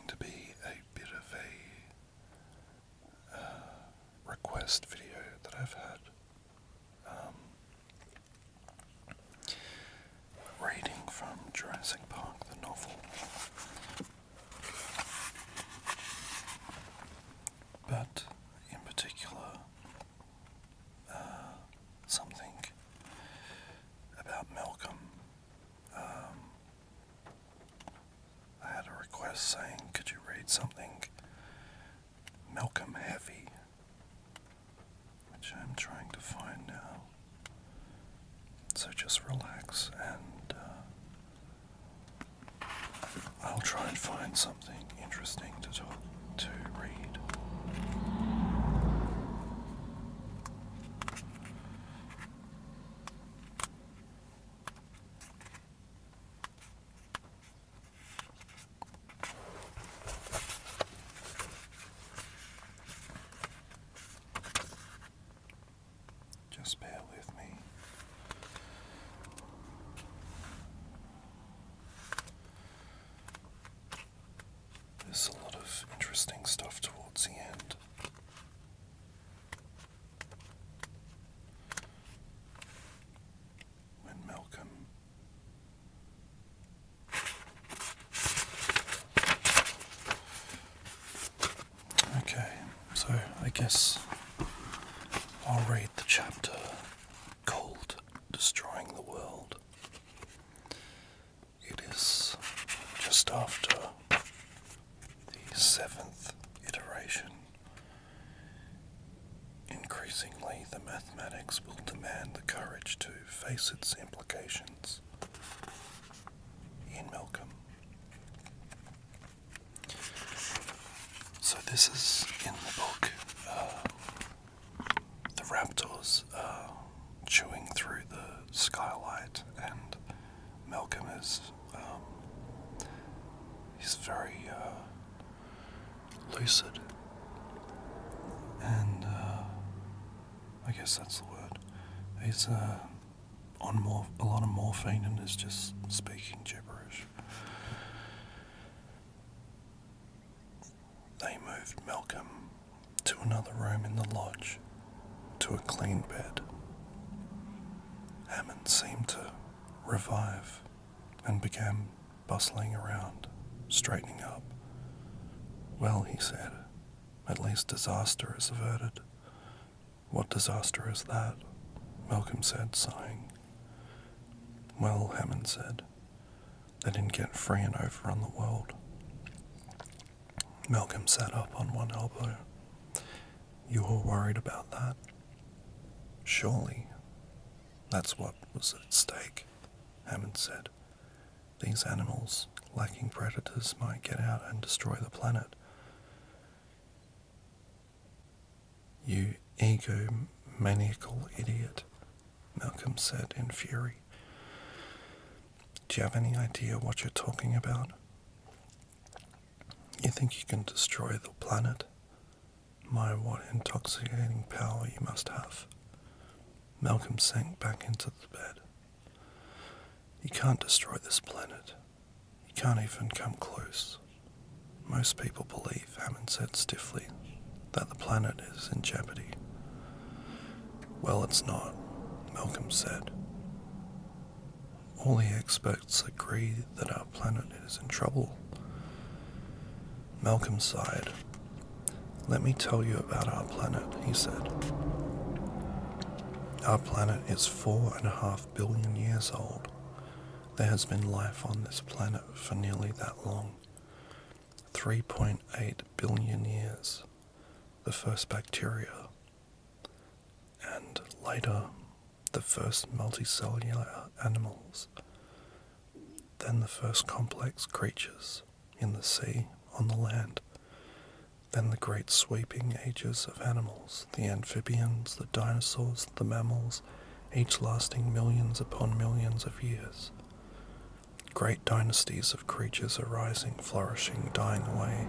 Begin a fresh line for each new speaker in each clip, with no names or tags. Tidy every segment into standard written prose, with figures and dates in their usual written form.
to be a bit of a request video that I've had. Reading from Jurassic Park, the novel. But in particular, something about Malcolm. I had a request saying, could you read something Malcolm heavy? Which I'm trying to find now. So just relax and I'll try and find something interesting to read. Just bear with me. There's a lot of interesting stuff towards the end. When Malcolm Okay, so I guess I'll read the chapter called Destroying the World. It is just after the 7th iteration. Increasingly, the mathematics will demand the courage to face its implications. Ian Malcolm. So this is in the book. The raptors are chewing through the skylight, and Malcolm is he's very lucid, and I guess that's the word. He's on a lot of morphine and is just speaking gibberish. They moved Malcolm to another room in the lodge, to a clean bed. Hammond seemed to revive and began bustling around, straightening up. Well, he said, at least disaster is averted. What disaster is that? Malcolm said, sighing. Well, Hammond said, they didn't get free and over on the world. Malcolm sat up on one elbow. You were worried about that? Surely. That's what was at stake, Hammond said. These animals, lacking predators, might get out and destroy the planet. You egomaniacal idiot, Malcolm said in fury. Do you have any idea what you're talking about? You think you can destroy the planet? My, what intoxicating power you must have. Malcolm sank back into the bed. You can't destroy this planet. You can't even come close. Most people believe, Hammond said stiffly, that the planet is in jeopardy. Well, it's not, Malcolm said. All the experts agree that our planet is in trouble. Malcolm sighed. Let me tell you about our planet, he said. Our planet is 4.5 billion years old. There has been life on this planet for nearly that long. 3.8 billion years. The first bacteria. And later, the first multicellular animals. Then the first complex creatures in the sea, on the land. Then the great sweeping ages of animals, the amphibians, the dinosaurs, the mammals, each lasting millions upon millions of years. Great dynasties of creatures arising, flourishing, dying away.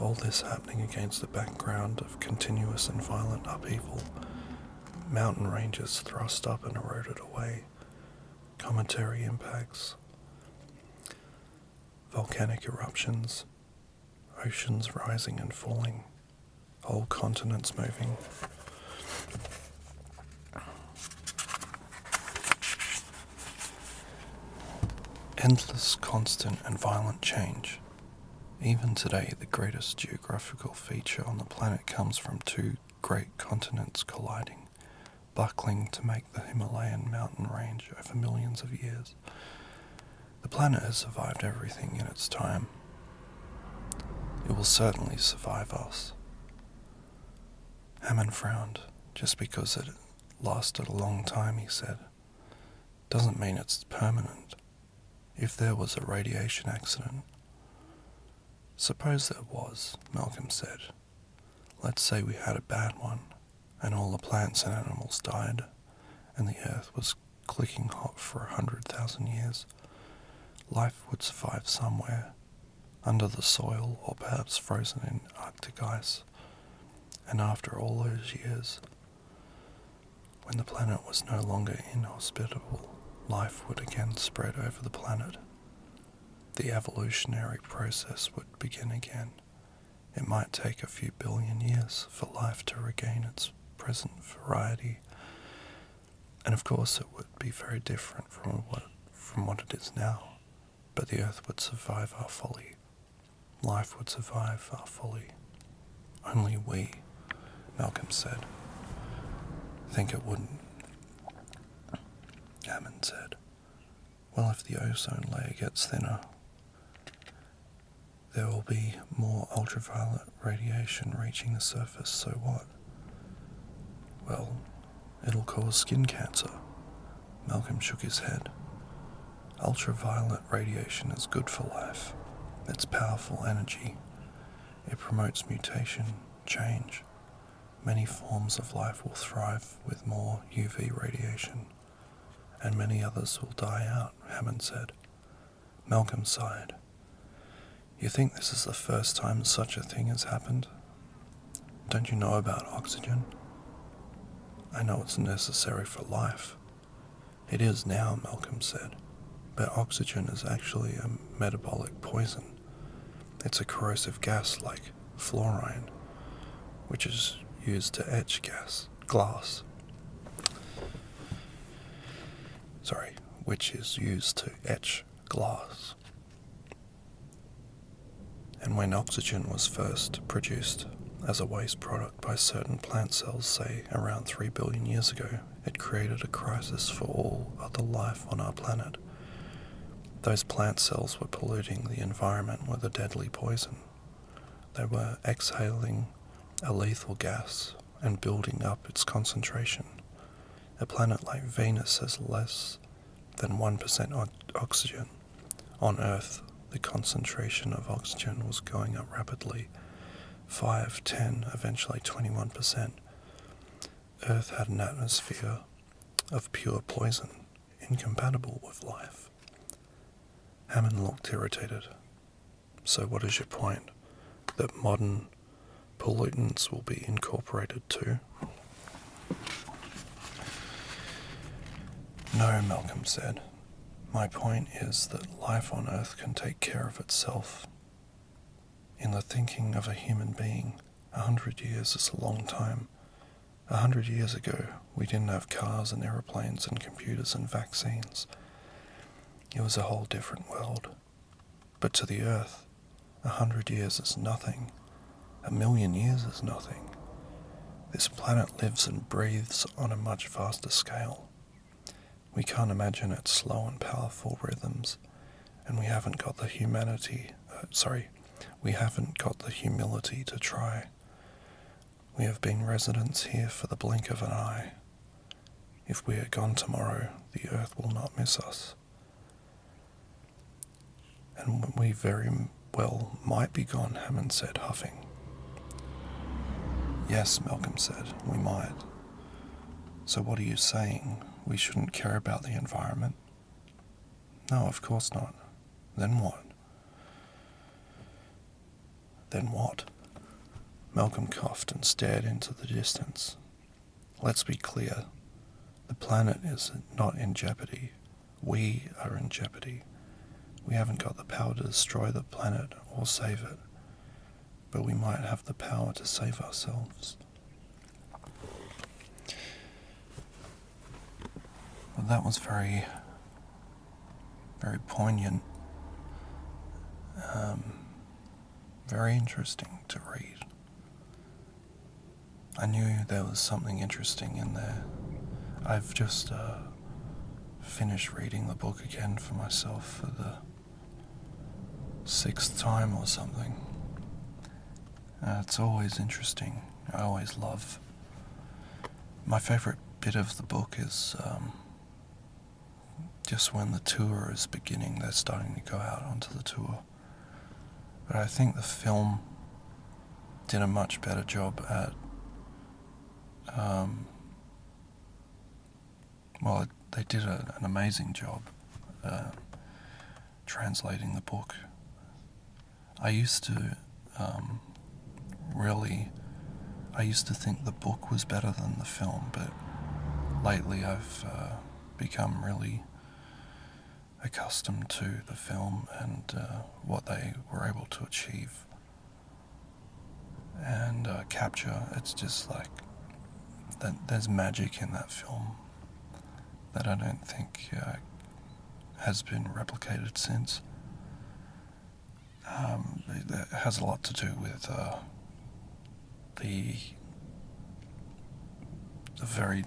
All this happening against the background of continuous and violent upheaval. Mountain ranges thrust up and eroded away. Cometary impacts. Volcanic eruptions. oceans rising and falling, whole continents moving. Endless, constant and violent change. Even today, the greatest geographical feature on the planet comes from two great continents colliding, buckling to make the Himalayan mountain range over millions of years. The planet has survived everything in its time. It will certainly survive us. Hammond frowned. Just because it lasted a long time, he said, doesn't mean it's permanent. If there was a radiation accident. Suppose there was, Malcolm said. Let's say we had a bad one, and all the plants and animals died, and the earth was clicking hot for 100,000 years. Life would survive somewhere, under the soil or perhaps frozen in Arctic ice. And after all those years, when the planet was no longer inhospitable, life would again spread over the planet. The evolutionary process would begin again. It might take a few billion years for life to regain its present variety. And of course it would be very different from what it is now. But the earth would survive our folly. Life would survive our folly. Only we, Malcolm said. Think it wouldn't. Hammond said, well, if the ozone layer gets thinner, there will be more ultraviolet radiation reaching the surface, so what? Well, it'll cause skin cancer. Malcolm shook his head. Ultraviolet radiation is good for life. It's powerful energy. It promotes mutation, change. Many forms of life will thrive with more UV radiation, and many others will die out, Hammond said. Malcolm sighed. You think this is the first time such a thing has happened? Don't you know about oxygen? I know it's necessary for life. It is now, Malcolm said, but oxygen is actually a metabolic poison. It's a corrosive gas like fluorine, which is used to etch glass. Which is used to etch glass. And when oxygen was first produced as a waste product by certain plant cells, say around 3 billion years ago, it created a crisis for all other life on our planet. Those plant cells were polluting the environment with a deadly poison. They were exhaling a lethal gas and building up its concentration. A planet like Venus has less than 1% oxygen. On Earth, the concentration of oxygen was going up rapidly, 5, 10, eventually 21%. Earth had an atmosphere of pure poison, incompatible with life. Hammond looked irritated. So what is your point? That modern pollutants will be incorporated too? No, Malcolm said. My point is that life on Earth can take care of itself. In the thinking of a human being, 100 years is a long time. 100 years ago, we didn't have cars and aeroplanes and computers and vaccines. It was a whole different world. But to the Earth, 100 years is nothing. 1,000,000 years is nothing. This planet lives and breathes on a much vaster scale. We can't imagine its slow and powerful rhythms, and we haven't got the humility to try. We have been residents here for the blink of an eye. If we are gone tomorrow, the Earth will not miss us. And we very well might be gone, Hammond said, huffing. Yes, Malcolm said, we might. So what are you saying? We shouldn't care about the environment? No, of course not. Then what? Then what? Malcolm coughed and stared into the distance. Let's be clear. The planet is not in jeopardy. We are in jeopardy. We haven't got the power to destroy the planet or save it. but we might have the power to save ourselves. But that was very, very poignant, very interesting to read. I knew there was something interesting in there. I've just finished reading the book again for myself for the 6th time or something. It's always interesting. I always love. My favourite bit of the book is just when the tour is beginning, they're starting to go out onto the tour. But I think the film did a much better job at, they did an amazing job translating the book. I used to think the book was better than the film, but lately I've become really accustomed to the film and what they were able to achieve and capture. It's just like that. There's magic in that film that I don't think has been replicated since. It has a lot to do with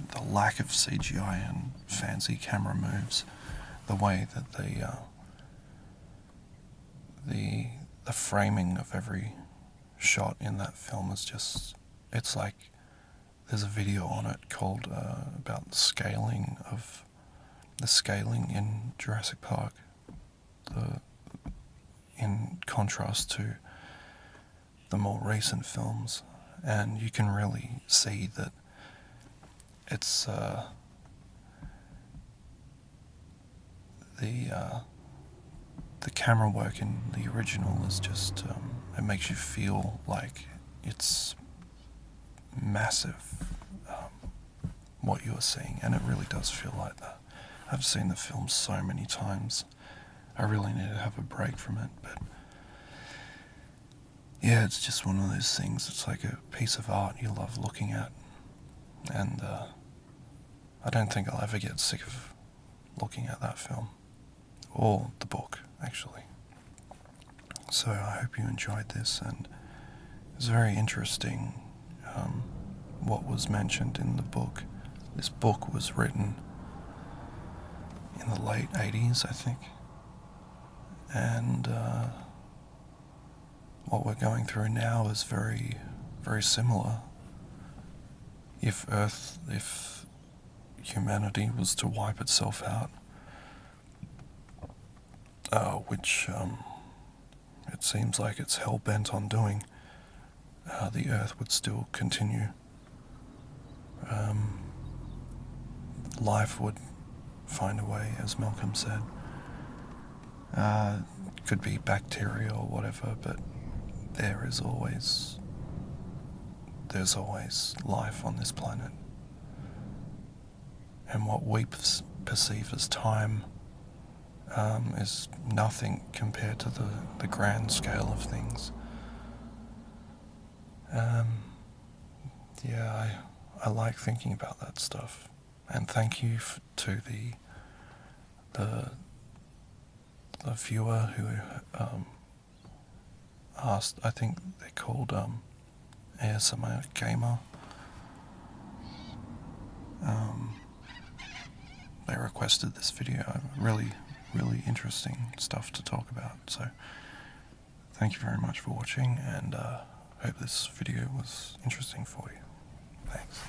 the lack of CGI and fancy camera moves, the way that the framing of every shot in that film is just, it's like there's a video on it called about the scaling in Jurassic Park, in contrast to the more recent films, and you can really see that it's the camera work in the original is just it makes you feel like it's massive, what you are seeing, and it really does feel like that. I've seen the film so many times. I really need to have a break from it, but yeah, it's just one of those things. It's like a piece of art you love looking at, and I don't think I'll ever get sick of looking at that film, or the book, actually. So I hope you enjoyed this, and it was very interesting what was mentioned in the book. This book was written in the late 80s, I think, and what we're going through now is very, very similar. If humanity was to wipe itself out, which it seems like it's hell-bent on doing, the Earth would still continue. Life would find a way, as Malcolm said. Could be bacteria or whatever, but there's always life on this planet. And what we perceive as time is nothing compared to the grand scale of things. I like thinking about that stuff, and thank you to the viewer who asked. I think they're called ASMR Gamer. They requested this video. Really, really interesting stuff to talk about. So thank you very much for watching, and hope this video was interesting for you. Thanks.